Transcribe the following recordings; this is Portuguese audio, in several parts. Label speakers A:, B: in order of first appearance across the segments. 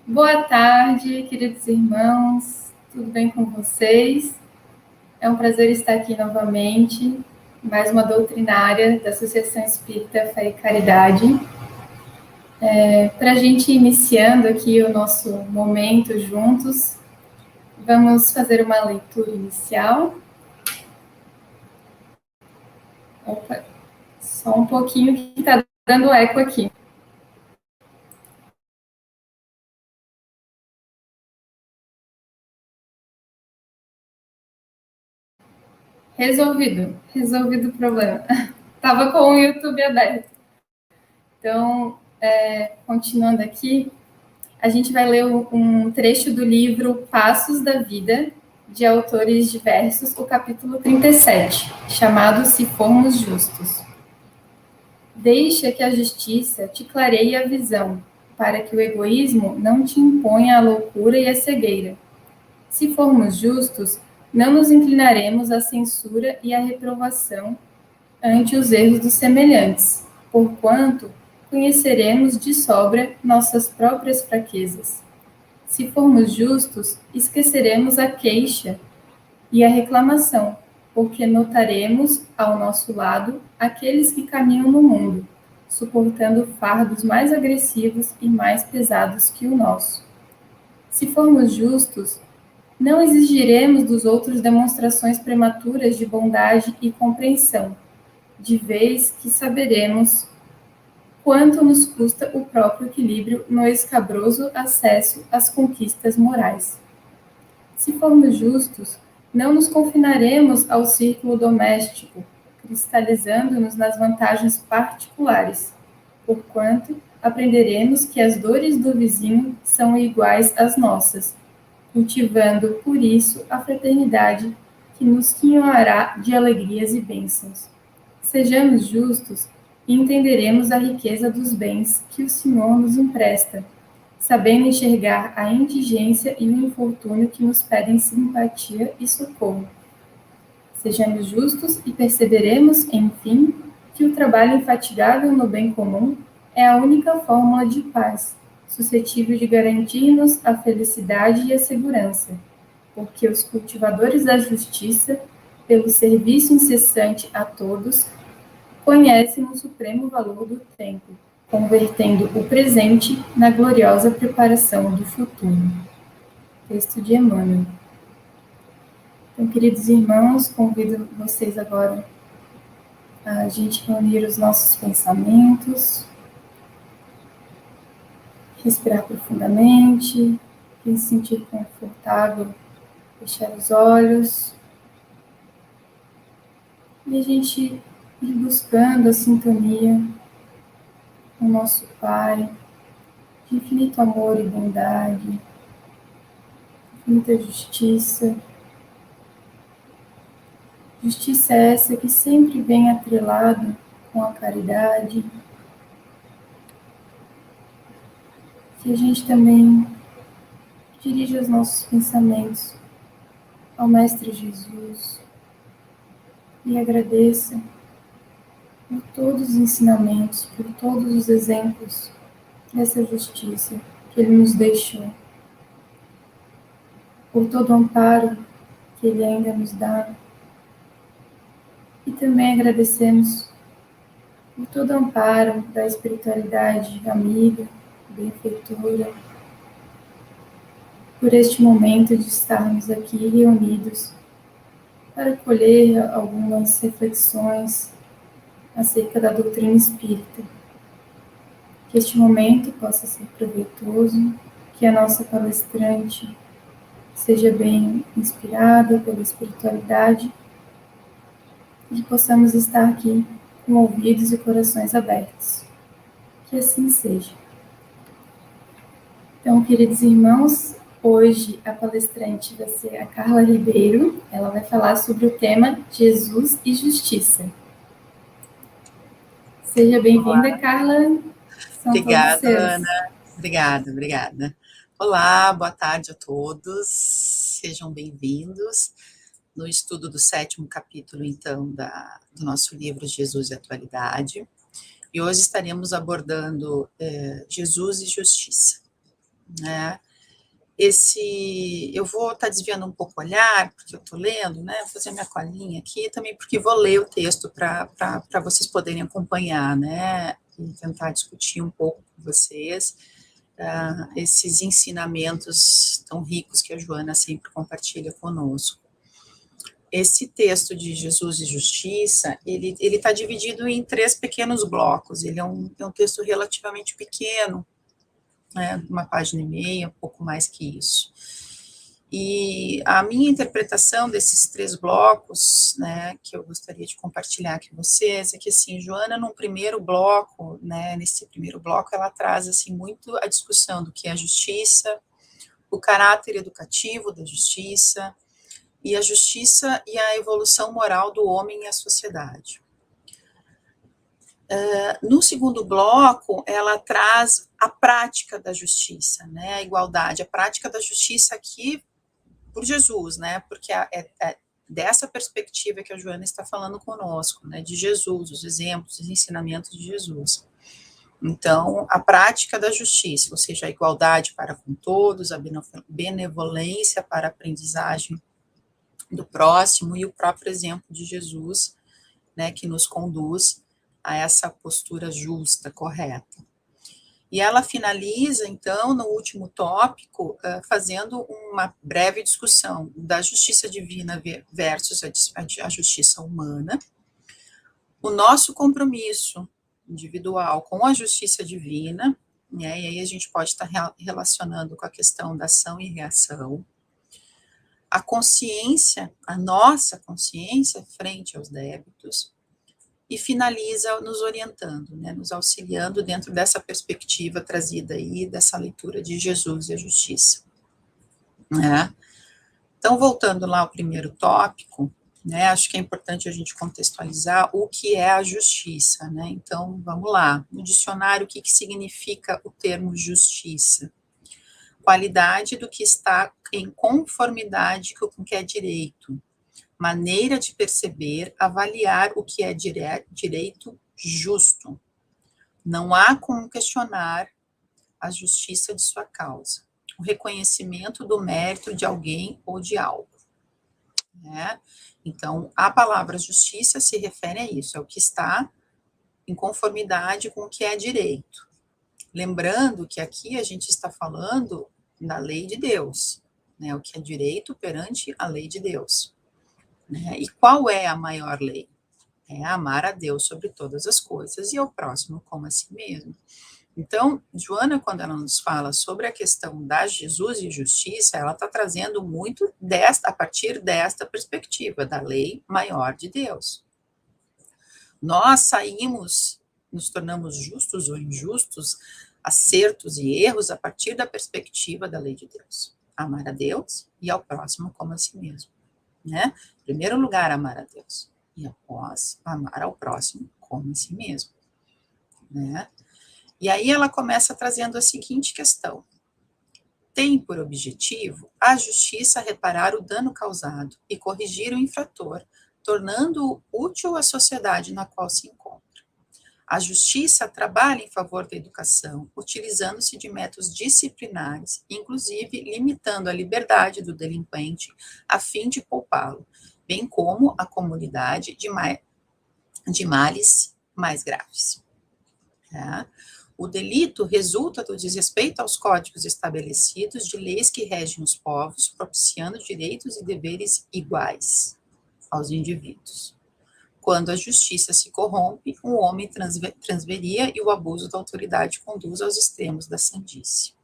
A: Boa tarde, queridos irmãos, tudo bem com vocês? É um prazer estar aqui novamente, mais uma doutrinária da Associação Espírita Fé e Caridade. Para a gente ir iniciando aqui o nosso momento juntos, vamos fazer uma leitura inicial. Opa, só um pouquinho que está dando eco aqui. Resolvido o problema. Estava com o YouTube aberto. Então, continuando aqui, a gente vai ler um trecho do livro Passos da Vida, de autores diversos, o capítulo 37, chamado Se Formos Justos. Deixa que a justiça te clareie a visão, para que o egoísmo não te imponha a loucura e a cegueira. Se formos justos, não nos inclinaremos à censura e à reprovação ante os erros dos semelhantes, porquanto conheceremos de sobra nossas próprias fraquezas. Se formos justos, esqueceremos a queixa e a reclamação, porque notaremos ao nosso lado aqueles que caminham no mundo, suportando fardos mais agressivos e mais pesados que o nosso. Se formos justos, não exigiremos dos outros demonstrações prematuras de bondade e compreensão, de vez que saberemos quanto nos custa o próprio equilíbrio no escabroso acesso às conquistas morais. Se formos justos, não nos confinaremos ao círculo doméstico, cristalizando-nos nas vantagens particulares, porquanto aprenderemos que as dores do vizinho são iguais às nossas, cultivando por isso a fraternidade que nos quinhoará de alegrias e bênçãos. Sejamos justos e entenderemos a riqueza dos bens que o Senhor nos empresta, sabendo enxergar a indigência e o infortúnio que nos pedem simpatia e socorro. Sejamos justos e perceberemos, enfim, que o trabalho infatigável no bem comum é a única fórmula de paz, suscetível de garantir-nos a felicidade e a segurança, porque os cultivadores da justiça, pelo serviço incessante a todos, conhecem o supremo valor do tempo, convertendo o presente na gloriosa preparação do futuro. Texto de Emmanuel. Então, queridos irmãos, convido vocês agora a gente reunir os nossos pensamentos, respirar profundamente, quem se sentir confortável, fechar os olhos, e a gente ir buscando a sintonia com o nosso Pai, de infinito amor e bondade, infinita justiça. Justiça é essa que sempre vem atrelada com a caridade, que a gente também dirija os nossos pensamentos ao Mestre Jesus e agradeça por todos os ensinamentos, por todos os exemplos dessa justiça que Ele nos deixou, por todo o amparo que Ele ainda nos dá. E também agradecemos por todo o amparo da espiritualidade amiga, benfeitora, por este momento de estarmos aqui reunidos para colher algumas reflexões acerca da doutrina espírita. Que este momento possa ser proveitoso, que a nossa palestrante seja bem inspirada pela espiritualidade e que possamos estar aqui com ouvidos e corações abertos. Que assim seja. Então, queridos irmãos, hoje a palestrante vai ser a Carla Ribeiro. Ela vai falar sobre o tema Jesus e Justiça. Seja bem-vinda, Carla. São
B: Obrigada,
A: todos seus.
B: Ana. Obrigada. Olá, boa tarde a todos. Sejam bem-vindos no estudo do 7º capítulo, então, do nosso livro Jesus e Atualidade. E hoje estaremos abordando Jesus e Justiça. né? Eu vou estar desviando um pouco o olhar, porque eu estou lendo, né? Vou fazer minha colinha aqui, também porque vou ler o texto para vocês poderem acompanhar, né? E tentar discutir um pouco com vocês esses ensinamentos tão ricos que a Joana sempre compartilha conosco. Esse texto de Jesus e Justiça, ele está dividido em 3 pequenos blocos. Ele é um texto relativamente pequeno, né, 1,5 página, um pouco mais que isso. E a minha interpretação desses 3 blocos, né, que eu gostaria de compartilhar com vocês, é que, assim, Joana, num primeiro bloco, né, nesse primeiro bloco, ela traz, assim, muito a discussão do que é a justiça, o caráter educativo da justiça, e a justiça e a evolução moral do homem e a sociedade. No segundo bloco, ela traz a prática da justiça, né, a igualdade, a prática da justiça aqui por Jesus, né, porque é dessa perspectiva que a Joana está falando conosco, né, de Jesus, os exemplos, os ensinamentos de Jesus. Então, a prática da justiça, ou seja, a igualdade para com todos, a benevolência para a aprendizagem do próximo e o próprio exemplo de Jesus, né, que nos conduz a essa postura justa, correta. E ela finaliza, então, no último tópico, fazendo uma breve discussão da justiça divina versus a justiça humana, o nosso compromisso individual com a justiça divina, né, e aí a gente pode estar relacionando com a questão da ação e reação, a consciência, a nossa consciência frente aos débitos, e finaliza nos orientando, né, nos auxiliando dentro dessa perspectiva trazida aí, dessa leitura de Jesus e a justiça. Né? Então, voltando lá ao primeiro tópico, né, acho que é importante a gente contextualizar o que é a justiça, né? Então, vamos lá. No dicionário, o que significa o termo justiça? Qualidade do que está em conformidade com o que é direito, maneira de perceber, avaliar o que é direito justo. Não há como questionar a justiça de sua causa, o reconhecimento do mérito de alguém ou de algo. Né? Então, a palavra justiça se refere a isso, é o que está em conformidade com o que é direito. Lembrando que aqui a gente está falando da lei de Deus, né? O que é direito perante a lei de Deus. Né? E qual é a maior lei? É amar a Deus sobre todas as coisas e ao próximo como a si mesmo. Então, Joana, quando ela nos fala sobre a questão da Jesus e justiça, ela está trazendo muito a partir desta perspectiva, da lei maior de Deus. Nós nos tornamos justos ou injustos, acertos e erros a partir da perspectiva da lei de Deus. Amar a Deus e ao próximo como a si mesmo. Né? Em primeiro lugar, amar a Deus. E após, amar ao próximo como a si mesmo. Né? E aí ela começa trazendo a seguinte questão. Tem por objetivo a justiça reparar o dano causado e corrigir o infrator, tornando-o útil à sociedade na qual se encontra. A justiça trabalha em favor da educação, utilizando-se de métodos disciplinares, inclusive limitando a liberdade do delinquente a fim de poupá-lo, bem como a comunidade de males mais graves. Tá? O delito resulta do desrespeito aos códigos estabelecidos de leis que regem os povos, propiciando direitos e deveres iguais aos indivíduos. Quando a justiça se corrompe, o homem transveria e o abuso da autoridade conduz aos extremos da sandice.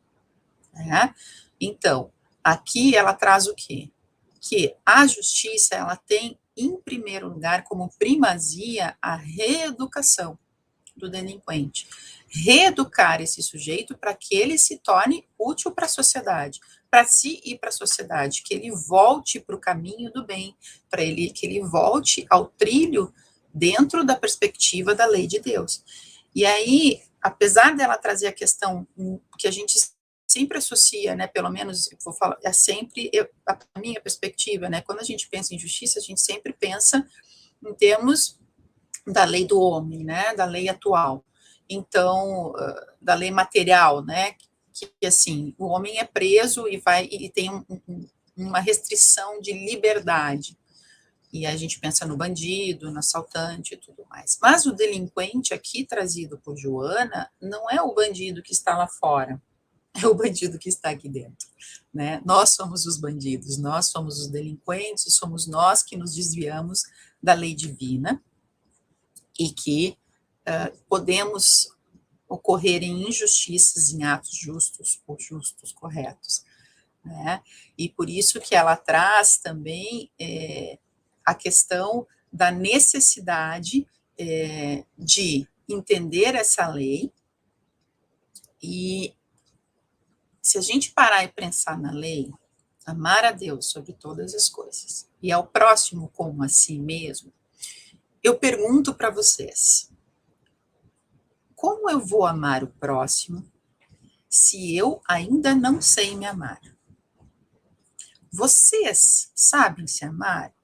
B: Né? Então, aqui ela traz o quê? Que a justiça, ela tem, em primeiro lugar, como primazia, a reeducação do delinquente. Reeducar esse sujeito para que ele se torne útil para a sociedade, para si e para a sociedade, que ele volte para o caminho do bem, que ele volte ao trilho dentro da perspectiva da lei de Deus. E aí, apesar dela trazer a questão que a gente sempre associa, né, pelo menos, vou falar, é sempre a minha perspectiva, né, quando a gente pensa em justiça, a gente sempre pensa em termos da lei do homem, né, da lei atual. Então, da lei material, né, que assim, o homem é preso e tem uma restrição de liberdade. E a gente pensa no bandido, no assaltante e tudo mais. Mas o delinquente aqui trazido por Joana não é o bandido que está lá fora, é o bandido que está aqui dentro, né? Nós somos os bandidos, nós somos os delinquentes, somos nós que nos desviamos da lei divina e que podemos ocorrer em injustiças, em atos justos ou justos, corretos, né? E por isso que ela traz também a questão da necessidade de entender essa lei. E se a gente parar e pensar na lei, amar a Deus sobre todas as coisas e ao próximo como a si mesmo, eu pergunto para vocês, como eu vou amar o próximo se eu ainda não sei me amar? Vocês sabem se amar?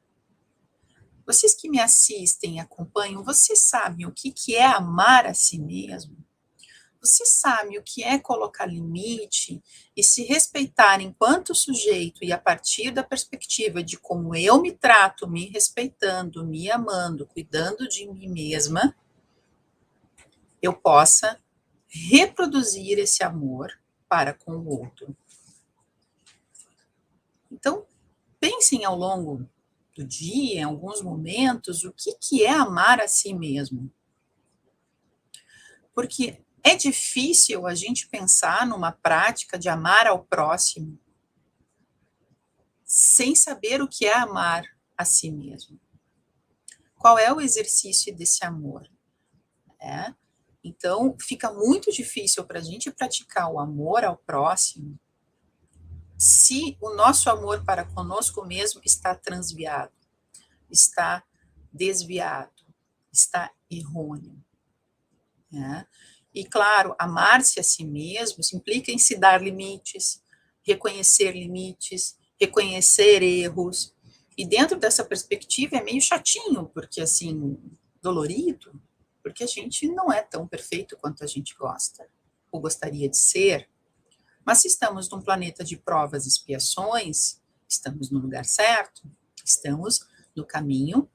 B: Vocês que me assistem e acompanham, vocês sabem o que é amar a si mesmo? Vocês sabem o que é colocar limite e se respeitar enquanto sujeito e a partir da perspectiva de como eu me trato, me respeitando, me amando, cuidando de mim mesma, eu possa reproduzir esse amor para com o outro. Então, pensem ao longo do dia, em alguns momentos, o que é amar a si mesmo. Porque é difícil a gente pensar numa prática de amar ao próximo sem saber o que é amar a si mesmo. Qual é o exercício desse amor? Então, fica muito difícil para a gente praticar o amor ao próximo se o nosso amor para conosco mesmo está transviado, está desviado, está errôneo. Né? E, claro, amar-se a si mesmo implica em se dar limites, reconhecer erros. E dentro dessa perspectiva é meio chatinho, porque, assim, dolorido, porque a gente não é tão perfeito quanto a gente gosta, ou gostaria de ser. Mas se estamos num planeta de provas e expiações, estamos no lugar certo, estamos no caminho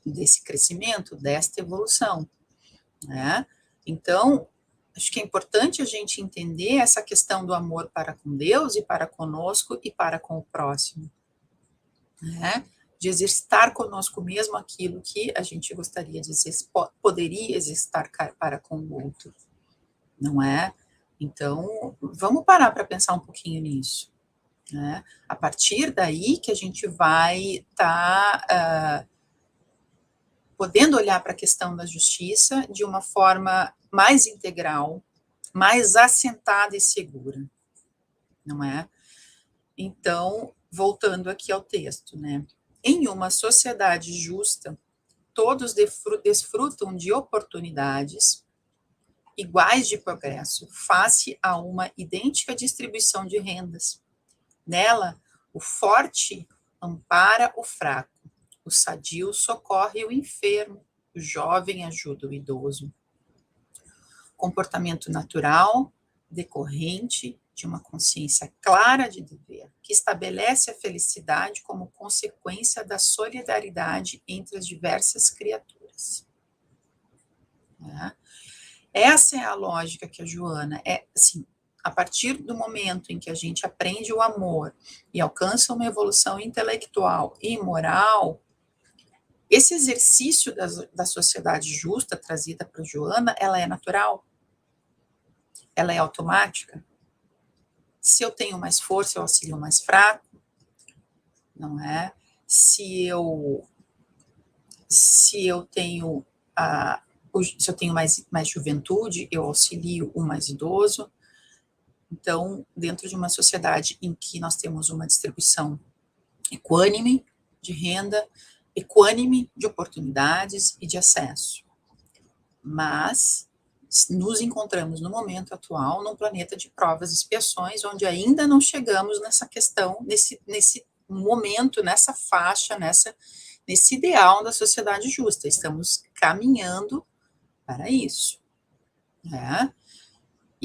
B: desse crescimento, desta evolução, né? Então, acho que é importante a gente entender essa questão do amor para com Deus e para conosco e para com o próximo, né? De exercitar conosco mesmo aquilo que a gente gostaria de poderia exercitar para com o outro, não é? Então, vamos parar para pensar um pouquinho nisso, né? A partir daí que a gente vai estar podendo olhar para a questão da justiça de uma forma mais integral, mais assentada e segura, não é? Então, voltando aqui ao texto, né? Em uma sociedade justa, todos desfrutam de oportunidades iguais de progresso, face a uma idêntica distribuição de rendas. Nela, o forte ampara o fraco, o sadio socorre o enfermo, o jovem ajuda o idoso. Comportamento natural, decorrente de uma consciência clara de dever, que estabelece a felicidade como consequência da solidariedade entre as diversas criaturas. Essa é a lógica que a Joana assim, a partir do momento em que a gente aprende o amor e alcança uma evolução intelectual e moral, esse exercício da sociedade justa trazida para Joana, ela é natural, ela é automática. Se eu tenho mais força, eu auxilio o mais fraco, não é? Se eu tenho mais juventude, eu auxilio o mais idoso. Então, dentro de uma sociedade em que nós temos uma distribuição equânime de renda, equânime de oportunidades e de acesso. Mas nos encontramos no momento atual num planeta de provas e expiações, onde ainda não chegamos nessa questão, nesse momento, nessa faixa, nesse ideal da sociedade justa. Estamos caminhando para isso, né?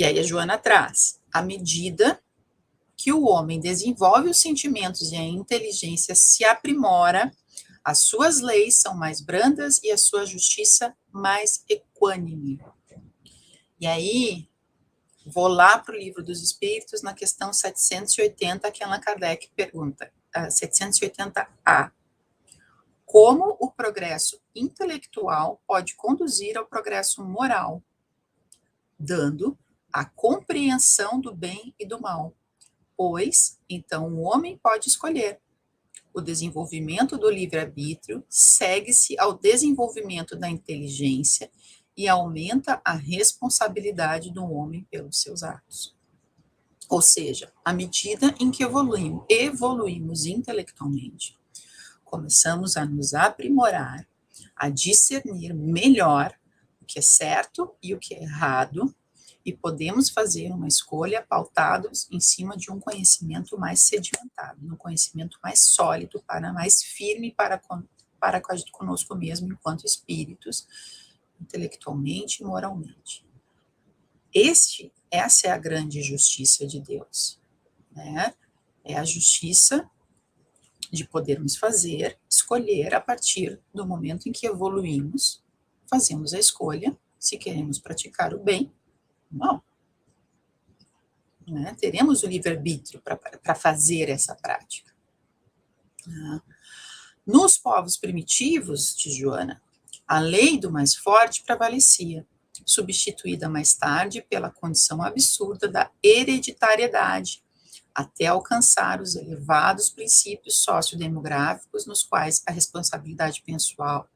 B: E aí a Joana traz, à medida que o homem desenvolve os sentimentos e a inteligência se aprimora, as suas leis são mais brandas e a sua justiça mais equânime. E aí, vou lá para o Livro dos Espíritos, na questão 780, que Allan Kardec pergunta, 780A. Como o progresso intelectual pode conduzir ao progresso moral, dando a compreensão do bem e do mal? Pois, então, o homem pode escolher. O desenvolvimento do livre-arbítrio segue-se ao desenvolvimento da inteligência e aumenta a responsabilidade do homem pelos seus atos. Ou seja, à medida em que evoluímos intelectualmente, começamos a nos aprimorar, a discernir melhor o que é certo e o que é errado, e podemos fazer uma escolha pautados em cima de um conhecimento mais sedimentado, um conhecimento mais sólido, mais firme para conosco mesmo, enquanto espíritos, intelectualmente e moralmente. Essa é a grande justiça de Deus, né? É a justiça de podermos escolher a partir do momento em que evoluímos, fazemos a escolha se queremos praticar o bem. Não. Né? Teremos o livre-arbítrio para fazer essa prática. Nos povos primitivos, diz Joana, a lei do mais forte prevalecia, substituída mais tarde pela condição absurda da hereditariedade, até alcançar os elevados princípios sociodemográficos nos quais a responsabilidade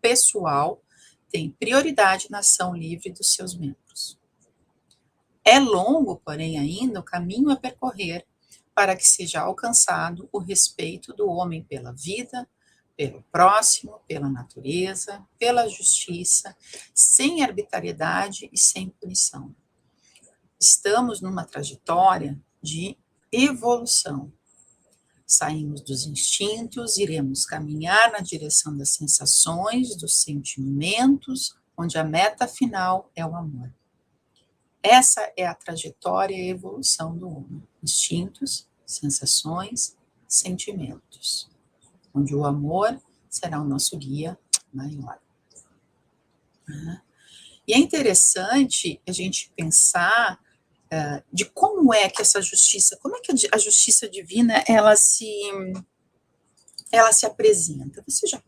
B: pessoal tem prioridade na ação livre dos seus membros. É longo, porém, ainda o caminho a percorrer para que seja alcançado o respeito do homem pela vida, pelo próximo, pela natureza, pela justiça, sem arbitrariedade e sem punição. Estamos numa trajetória de evolução. Saímos dos instintos, iremos caminhar na direção das sensações, dos sentimentos, onde a meta final é o amor. Essa é a trajetória e a evolução do homem. Instintos, sensações, sentimentos. Onde o amor será o nosso guia maior. E é interessante a gente pensar de como é que essa justiça, como é que a justiça divina, ela se apresenta. Vocês já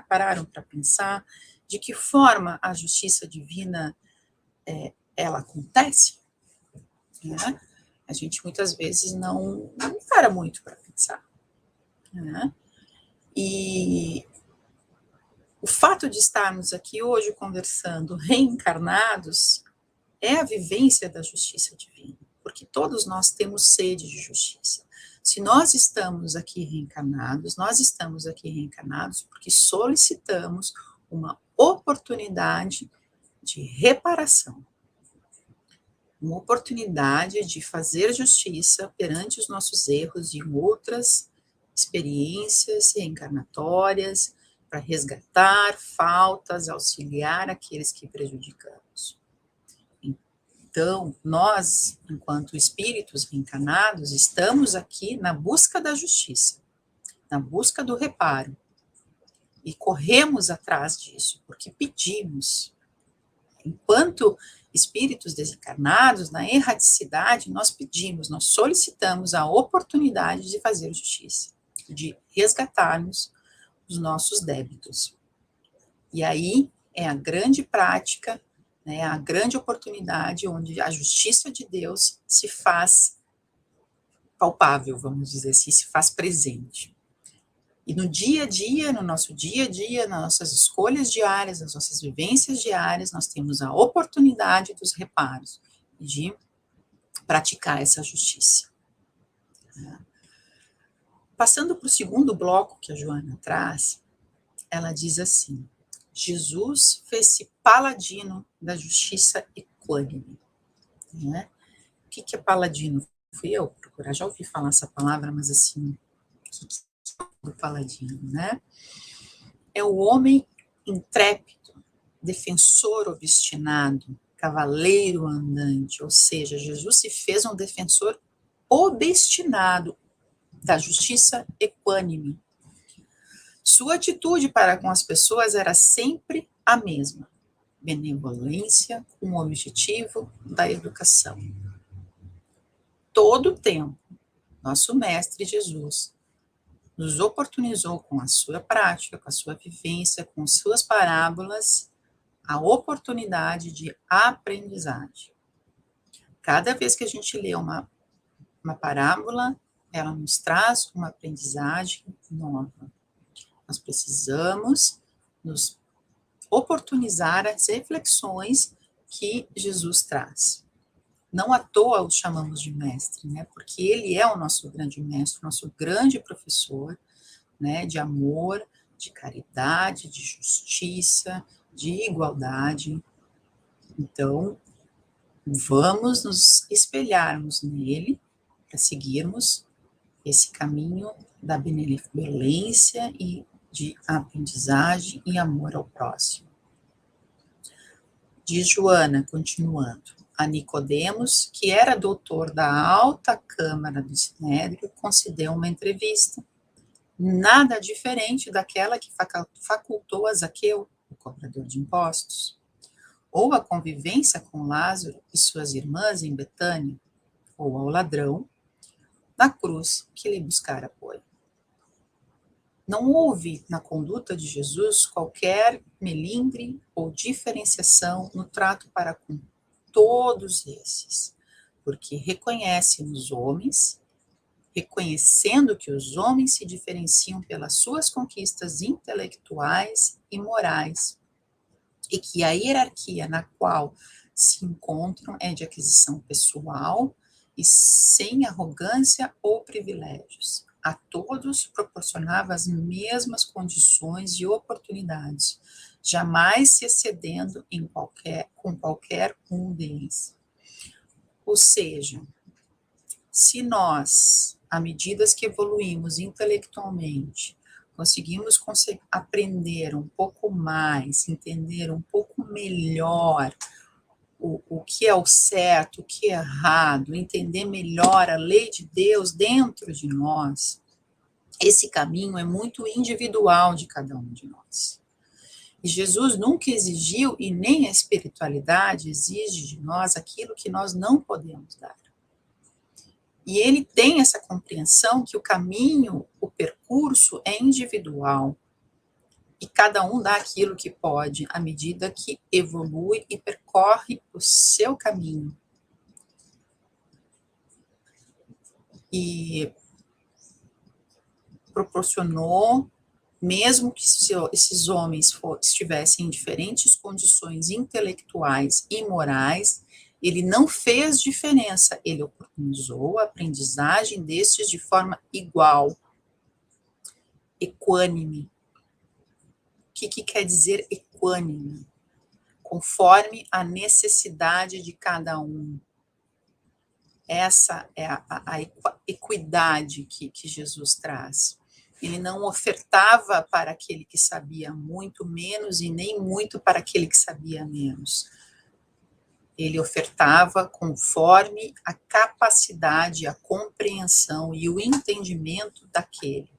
B: pararam para pensar de que forma a justiça divina ela acontece? Né? A gente muitas vezes não para muito para pensar. Né? E o fato de estarmos aqui hoje conversando reencarnados é a vivência da justiça divina, porque todos nós temos sede de justiça. Se nós estamos aqui reencarnados porque solicitamos uma oportunidade de reparação, uma oportunidade de fazer justiça perante os nossos erros e outras experiências reencarnatórias, para resgatar faltas, auxiliar aqueles que prejudicamos. Então, nós, enquanto espíritos reencarnados, estamos aqui na busca da justiça, na busca do reparo, e corremos atrás disso, porque pedimos. Enquanto espíritos desencarnados, na erraticidade, nós pedimos, nós solicitamos a oportunidade de fazer justiça, de resgatarmos os nossos débitos. E aí é a grande prática, né, a grande oportunidade onde a justiça de Deus se faz palpável, vamos dizer assim, se faz presente. E no dia a dia, no nosso dia a dia, nas nossas escolhas diárias, nas nossas vivências diárias, nós temos a oportunidade dos reparos, de praticar essa justiça. Passando para o segundo bloco que a Joana traz, ela diz assim: Jesus fez-se paladino da justiça equânime. Né? O que é paladino? Fui eu procurar, já ouvi falar essa palavra, mas assim, o que é o paladino, né? É o homem intrépido, defensor obstinado, cavaleiro andante, ou seja, Jesus se fez um defensor obstinado da justiça equânime. Sua atitude para com as pessoas era sempre a mesma: benevolência com o objetivo da educação. Todo o tempo, nosso Mestre Jesus nos oportunizou com a sua prática, com a sua vivência, com suas parábolas, a oportunidade de aprendizagem. Cada vez que a gente lê uma parábola, ela nos traz uma aprendizagem nova. Nós precisamos nos oportunizar as reflexões que Jesus traz. Não à toa o chamamos de mestre, né? Porque ele é o nosso grande mestre, nosso grande professor, né? De amor, de caridade, de justiça, de igualdade. Então, vamos nos espelharmos nele para seguirmos esse caminho da benevolência e de aprendizagem e amor ao próximo. Diz Joana, continuando, a Nicodemos, que era doutor da alta câmara do Sinédrio, concedeu uma entrevista, nada diferente daquela que facultou a Zaqueu, o cobrador de impostos, ou a convivência com Lázaro e suas irmãs em Betânia, ou ao ladrão na cruz que lhe buscara apoio. Não houve na conduta de Jesus qualquer melindre ou diferenciação no trato para com todos esses, porque reconhece nos homens, reconhecendo que os homens se diferenciam pelas suas conquistas intelectuais e morais, e que a hierarquia na qual se encontram é de aquisição pessoal e sem arrogância ou privilégios. A todos proporcionava as mesmas condições e oportunidades, jamais se excedendo com qualquer um deles. Ou seja, se nós, à medida que evoluímos intelectualmente, conseguimos aprender um pouco mais, entender um pouco melhor o que é o certo, o que é errado, entender melhor a lei de Deus dentro de nós, esse caminho é muito individual de cada um de nós. E Jesus nunca exigiu, e nem a espiritualidade exige de nós aquilo que nós não podemos dar. E ele tem essa compreensão que o caminho, o percurso é individual. E cada um dá aquilo que pode, à medida que evolui e percorre o seu caminho. E proporcionou, mesmo que esses homens estivessem em diferentes condições intelectuais e morais, ele não fez diferença, ele oportunizou a aprendizagem destes de forma igual, equânime. O que quer dizer equânime? Conforme a necessidade de cada um. Essa é a equidade que Jesus traz. Ele não ofertava para aquele que sabia muito menos e nem muito para aquele que sabia menos. Ele ofertava conforme a capacidade, a compreensão e o entendimento daquele.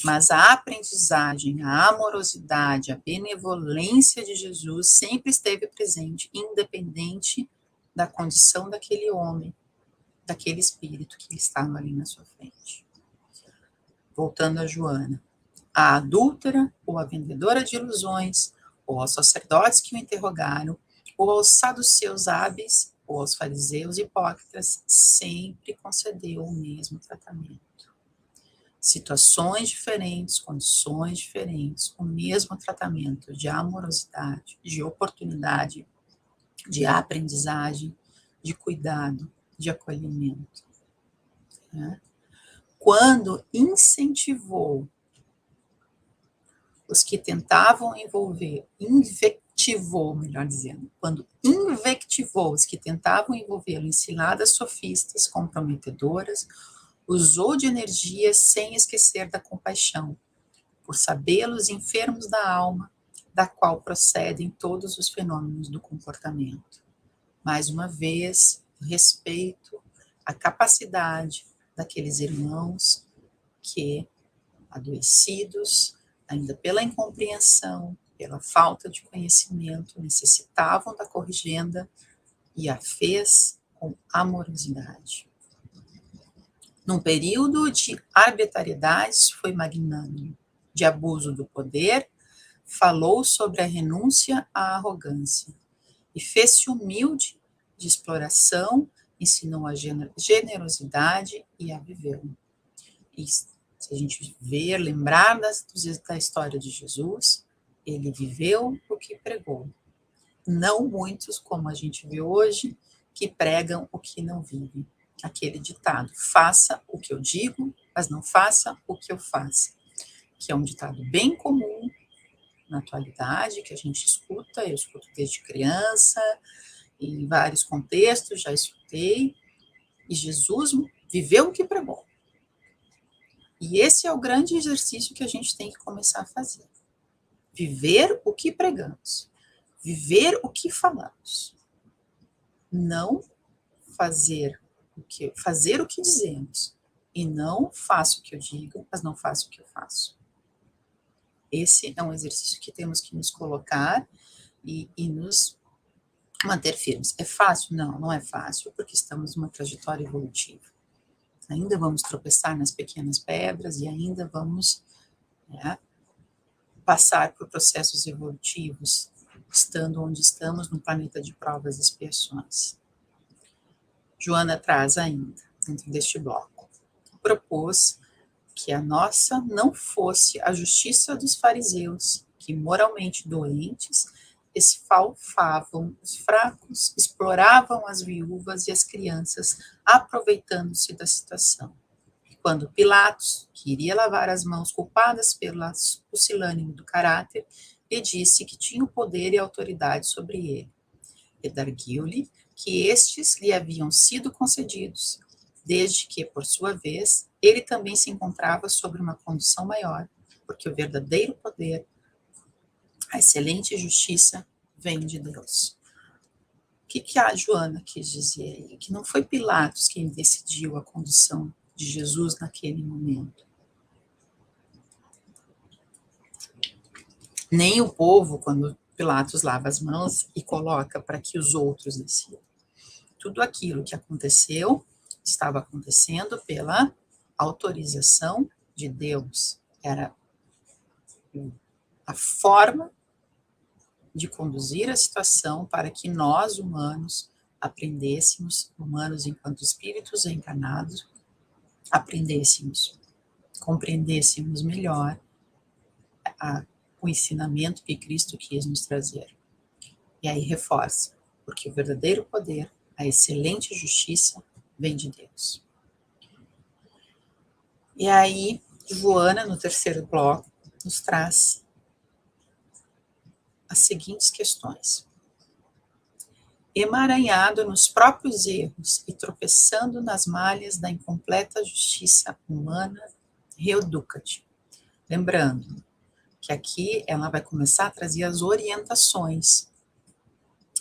B: Mas a aprendizagem, a amorosidade, a benevolência de Jesus sempre esteve presente, independente da condição daquele homem, daquele espírito que estava ali na sua frente. Voltando a Joana, a adúltera, ou a vendedora de ilusões, ou aos sacerdotes que o interrogaram, ou aos saduceus hábeis, ou aos fariseus hipócritas, sempre concedeu o mesmo tratamento. Situações diferentes, condições diferentes, o mesmo tratamento de amorosidade, de oportunidade, de aprendizagem, de cuidado, de acolhimento. Né? Quando incentivou os que tentavam quando invectivou os que tentavam envolvê-lo em ciladas sofistas, comprometedoras, usou de energia sem esquecer da compaixão, por sabê-los enfermos da alma, da qual procedem todos os fenômenos do comportamento. mais uma vez, respeito a capacidade daqueles irmãos que, adoecidos, ainda pela incompreensão, pela falta de conhecimento, necessitavam da corrigenda e a fez com amorosidade. Num período de arbitrariedade, foi magnânimo, de abuso do poder, falou sobre a renúncia à arrogância e fez-se humilde de exploração, ensinou a generosidade e a viver. E se a gente ver, lembrar da história de Jesus, ele viveu o que pregou. Não muitos, como a gente vê hoje, que pregam o que não vivem. Aquele ditado, faça o que eu digo, mas não faça o que eu faço. Que é um ditado bem comum na atualidade, que a gente escuta, eu escuto desde criança, em vários contextos, já escutei, e Jesus viveu o que pregou. E esse é o grande exercício que a gente tem que começar a fazer. Viver o que pregamos. Viver o que falamos. Não fazer o que dizemos. E não faço o que eu digo, mas não faço o que eu faço. Esse é um exercício que temos que nos colocar e nos manter firmes. É fácil? Não, não é fácil, porque estamos numa trajetória evolutiva. Ainda vamos tropeçar nas pequenas pedras e ainda vamos passar por processos evolutivos, estando onde estamos, no planeta de provas e expiações. Joana traz ainda, dentro deste bloco, propôs que a nossa não fosse a justiça dos fariseus, que moralmente doentes esfalfavam os fracos, exploravam as viúvas e as crianças, aproveitando-se da situação. E quando Pilatos queria lavar as mãos culpadas pelo pusilânime do caráter, lhe disse que tinha o poder e a autoridade sobre ele. Redarguiu-lhe que estes lhe haviam sido concedidos, desde que, por sua vez, ele também se encontrava sobre uma condição maior, porque o verdadeiro poder, a excelente justiça, vem de Deus. O que a Joana quis dizer aí? Que não foi Pilatos quem decidiu a condição de Jesus naquele momento. Nem o povo, quando Pilatos lava as mãos e coloca para que os outros decidam. Tudo aquilo que aconteceu estava acontecendo pela autorização de Deus. Era a forma de conduzir a situação para que nós, humanos, aprendêssemos, humanos enquanto espíritos encarnados, aprendêssemos, compreendêssemos melhor o ensinamento que Cristo quis nos trazer. E aí reforça, porque o verdadeiro poder, a excelente justiça, vem de Deus. E aí, Joana, no terceiro bloco, nos traz as seguintes questões. Emaranhado nos próprios erros e tropeçando nas malhas da incompleta justiça humana, reeduca-te. Lembrando que aqui ela vai começar a trazer as orientações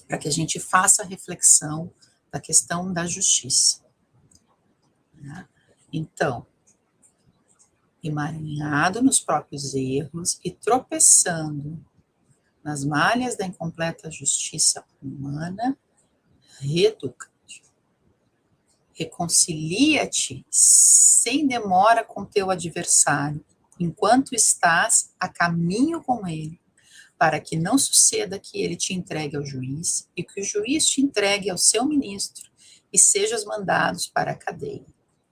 B: para que a gente faça a reflexão da questão da justiça. Então, emaranhado nos próprios erros e tropeçando nas malhas da incompleta justiça humana, reeduca-te. Reconcilia-te sem demora com teu adversário, enquanto estás a caminho com ele, para que não suceda que ele te entregue ao juiz e que o juiz te entregue ao seu ministro e sejas mandados para a cadeia.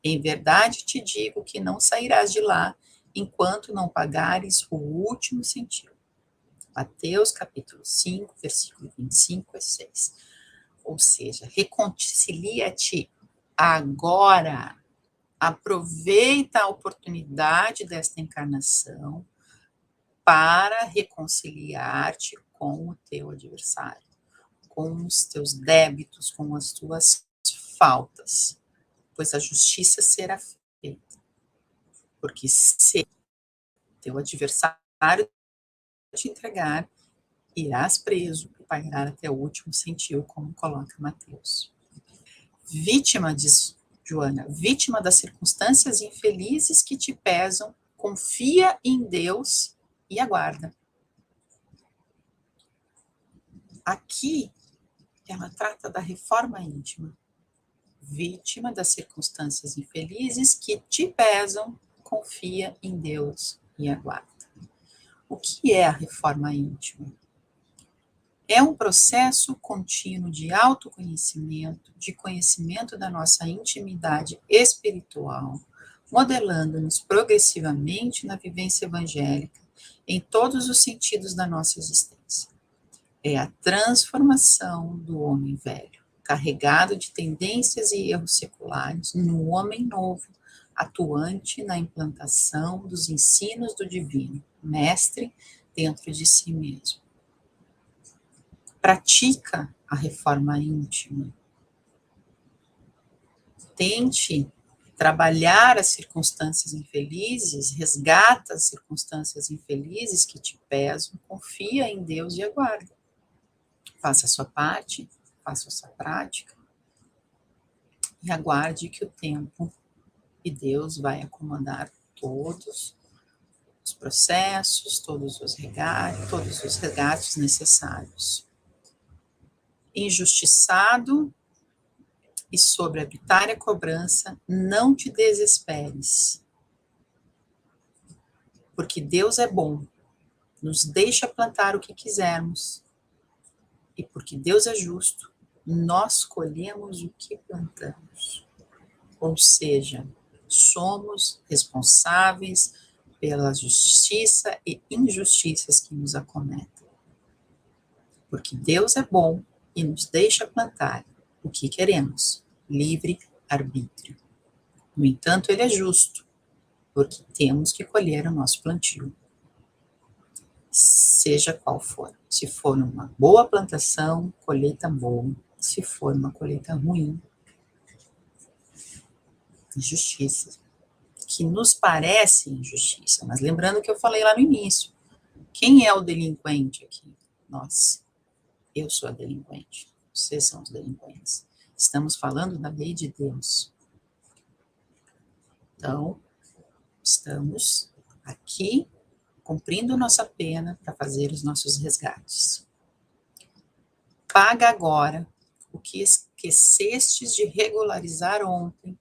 B: Em verdade te digo que não sairás de lá enquanto não pagares o último centavo. Mateus capítulo 5, versículo 25 a 6. Ou seja, reconcilia-te agora. Aproveita a oportunidade desta encarnação para reconciliar-te com o teu adversário, com os teus débitos, com as tuas faltas, pois a justiça será feita. Porque se teu adversário te entregar, irás preso, pairar até o último sentiu, como coloca Mateus. Vítima, diz Joana, vítima das circunstâncias infelizes que te pesam, confia em Deus e aguarda. Aqui, ela trata da reforma íntima. Vítima das circunstâncias infelizes que te pesam, confia em Deus e aguarda. O que é a reforma íntima? É um processo contínuo de autoconhecimento, de conhecimento da nossa intimidade espiritual, modelando-nos progressivamente na vivência evangélica, em todos os sentidos da nossa existência. É a transformação do homem velho, carregado de tendências e erros seculares, no homem novo, atuante na implantação dos ensinos do divino, mestre dentro de si mesmo. Pratica a reforma íntima. Tente trabalhar as circunstâncias infelizes, resgata as circunstâncias infelizes que te pesam, confia em Deus e aguarda. Faça a sua parte, faça a sua prática e aguarde que o tempo e Deus vai acomodar todos os processos, todos os resgates necessários. Injustiçado e sobre a arbitrária cobrança, não te desesperes, porque Deus é bom, nos deixa plantar o que quisermos, e porque Deus é justo, nós colhemos o que plantamos. Ou seja, somos responsáveis pela justiça e injustiças que nos acometem. Porque Deus é bom e nos deixa plantar o que queremos, livre arbítrio. No entanto, ele é justo, porque temos que colher o nosso plantio, seja qual for. Se for uma boa plantação, colheita boa. Se for uma colheita ruim, injustiça, que nos parece injustiça. Mas lembrando que eu falei lá no início, quem é o delinquente aqui? Nós. Eu sou a delinquente. Vocês são os delinquentes. Estamos falando da lei de Deus. Então, estamos aqui cumprindo nossa pena para fazer os nossos resgates. Paga agora o que esquecestes de regularizar ontem,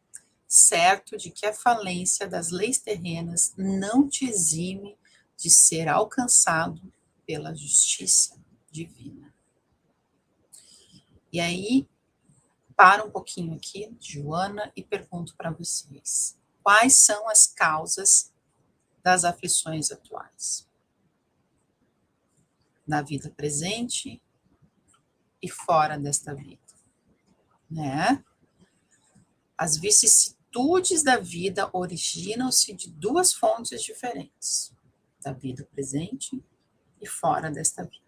B: certo de que a falência das leis terrenas não te exime de ser alcançado pela justiça divina. E aí, para um pouquinho aqui, Joana, e pergunto para vocês, quais são as causas das aflições atuais? Na vida presente e fora desta vida, né? As vicissitudes da vida originam-se de duas fontes diferentes, da vida presente e fora desta vida.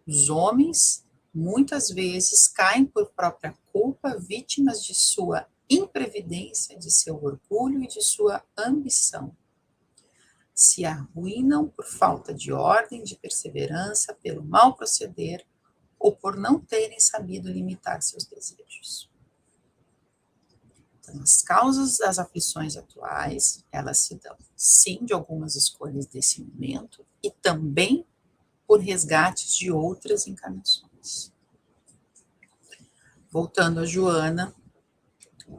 B: Os homens, muitas vezes, caem por própria culpa, vítimas de sua imprevidência, de seu orgulho e de sua ambição. Se arruinam por falta de ordem, de perseverança, pelo mau proceder ou por não terem sabido limitar seus desejos. Então, as causas das aflições atuais, elas se dão, sim, de algumas escolhas desse momento e também por resgates de outras encarnações. Voltando a Joana,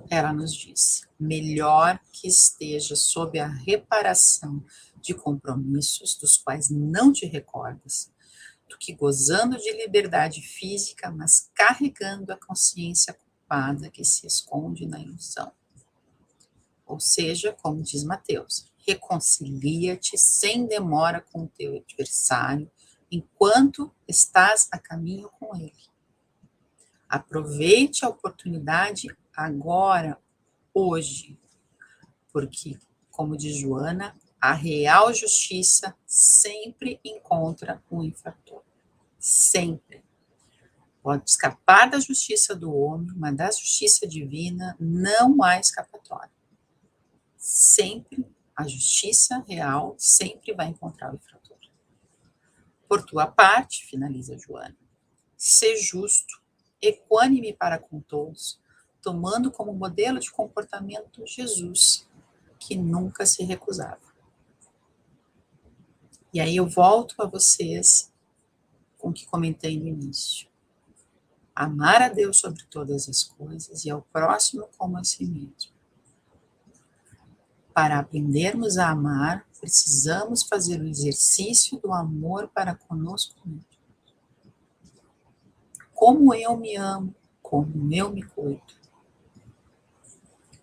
B: ela nos diz, melhor que esteja sob a reparação de compromissos dos quais não te recordas, do que gozando de liberdade física, mas carregando a consciência culpada que se esconde na ilusão. Ou seja, como diz Mateus, reconcilia-te sem demora com o teu adversário, enquanto estás a caminho com ele. Aproveite a oportunidade agora, hoje, porque, como diz Joana, a real justiça sempre encontra um infrator. Sempre. Pode escapar da justiça do homem, mas da justiça divina não há escapatória. Sempre, a justiça real sempre vai encontrar o infrator. Por tua parte, finaliza Joana, ser justo, equânime para com todos, tomando como modelo de comportamento Jesus, que nunca se recusava. E aí eu volto a vocês com o que comentei no início. Amar a Deus sobre todas as coisas e ao próximo como a si mesmo. Para aprendermos a amar, precisamos fazer o exercício do amor para conosco mesmo. Como eu me amo, como eu me cuido.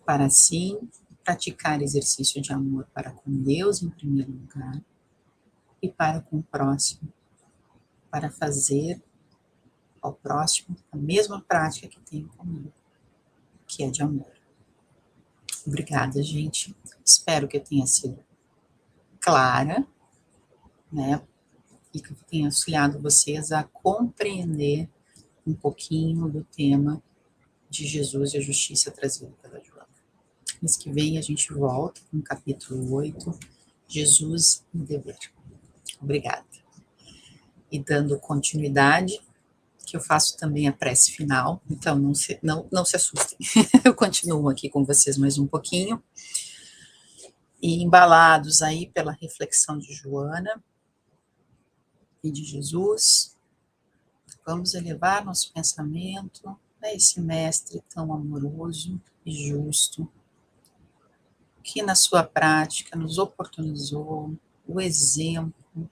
B: Para assim praticar exercício de amor para com Deus em primeiro lugar e para com o próximo, para fazer ao próximo a mesma prática que tenho comigo, que é de amor. Obrigada, gente. Espero que eu tenha sido clara, né? E que eu tenha auxiliado vocês a compreender um pouquinho do tema de Jesus e a justiça trazido pela Joana. Mês que vem a gente volta com o capítulo 8, Jesus e o dever. Obrigada. E dando continuidade, que eu faço também a prece final, então não se assustem. Eu continuo aqui com vocês mais um pouquinho. E embalados aí pela reflexão de Joana e de Jesus, vamos elevar nosso pensamento a esse mestre tão amoroso e justo, que na sua prática nos oportunizou o exemplo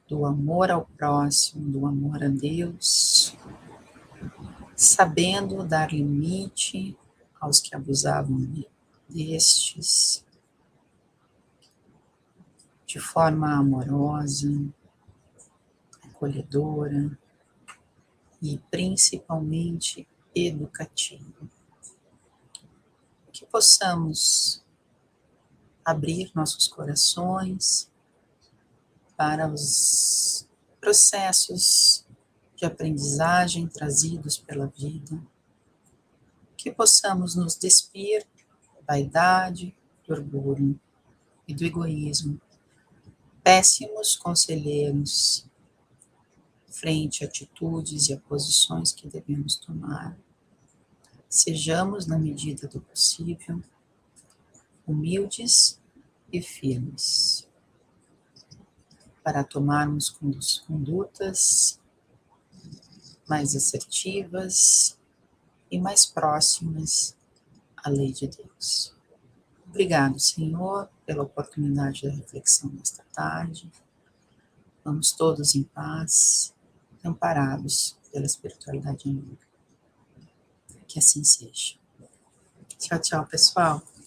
B: do amor ao próximo, do amor a Deus, sabendo dar limite aos que abusavam destes, de forma amorosa, acolhedora e principalmente educativa. Que possamos abrir nossos corações para os processos de aprendizagem trazidos pela vida, que possamos nos despir da vaidade, do orgulho e do egoísmo, péssimos conselheiros frente a atitudes e a posições que devemos tomar. Sejamos, na medida do possível, humildes e firmes, para tomarmos condutas mais assertivas e mais próximas à lei de Deus. Obrigado, Senhor, pela oportunidade da reflexão nesta tarde. Vamos todos em paz, amparados pela espiritualidade amiga. Que assim seja. Tchau, tchau, pessoal.